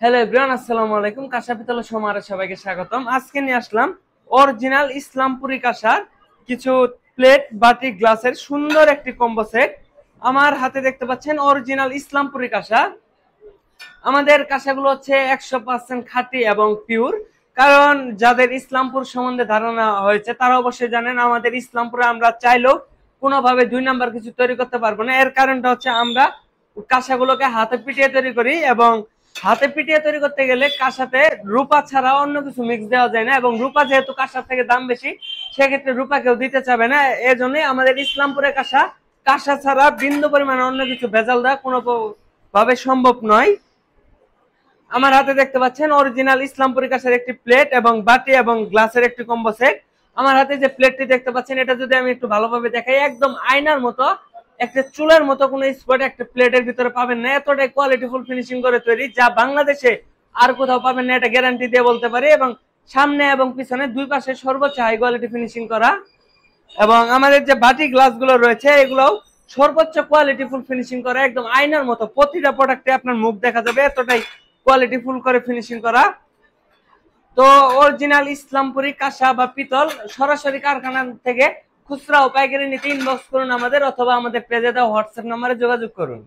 Hello everyone, আসসালামু আলাইকুম। কাঁসা পিতলের সমারোহে সবাইকে স্বাগতম। আজকে নিয়ে আসলাম অরিজিনাল ইসলামপুরি কাঁসার কিছু প্লেট, বাটি, গ্লাসের সুন্দর একটি কম্বো সেট। আমার হাতে দেখতে পাচ্ছেন অরিজিনাল ইসলামপুরি কাঁসা। আমাদের কাঁসাগুলো হচ্ছে 100% খাঁটি এবং পিওর। কারণ যাদের ইসলামপুর সম্বন্ধে ধারণা হয়েছে তারা অবশ্যই জানেন আমাদের ইসলামপুরে আমরা চাইলেও কোনোভাবে দুই নাম্বার কিছু তৈরি করতে পারবো না। এর কারণটা হচ্ছে আমরা কাঁসাগুলোকে হাতে পিটিয়ে তৈরি করি, এবং হাতে পিটিয়ে তৈরি করতে গেলে কাঁসাতে রূপা ছাড়া অন্য কিছু মিক্স দেওয়া যায় না, এবং রূপা যেহেতু কাঁসার থেকে দাম বেশি, সেক্ষেত্রে রূপা কেউ দিতে চাবে না। এজন্যই আমাদের ইসলামপুরের কাঁসা কাঁসা ছাড়া বিন্দু পরিমাণে অন্য কিছু ভেজাল দেওয়া কোনো ভাবে সম্ভব নয়। আমার হাতে দেখতে পাচ্ছেন অরিজিনাল ইসলামপুরি কাঁসার একটি প্লেট এবং বাটি এবং গ্লাসের একটি কম্বো সেট। আমার হাতে যে প্লেটটি দেখতে পাচ্ছেন, এটা যদি আমি একটু ভালোভাবে দেখাই, একদম আয়নার মতো, একটা চুলের মতো কোনো স্পট একটা প্লেটের ভিতরে পাবেন না। এতটাই কোয়ালিটিফুল ফিনিশিং করে তৈরি, যা বাংলাদেশে আর কোথাও পাবেন না, এটা গ্যারান্টি দিয়ে বলতে পারি। এবং সামনে এবং পিছনে দুই পাশে সর্বোচ্চ হাই কোয়ালিটি ফিনিশিং করা। এবং আমাদের যে বাটি গ্লাস গুলো রয়েছে, এগুলো সর্বোচ্চ কোয়ালিটি ফুল ফিনিশিং করা, একদম আয়নার মতো প্রতিটা প্রোডাক্টে আপনার মুখ দেখা যাবে, এতটাই কোয়ালিটি ফুল করে ফিনিশিং করা। তো অরিজিনাল ইসলামপুরি কাঁসা বা পিতল সরাসরি কারখানা থেকে খুচরা ও পাইকারি নিতে ইনবক্স করুন আমাদের, অথবা আমাদের পেজে দেওয়া হোয়াটসঅ্যাপ নম্বরে যোগাযোগ করুন।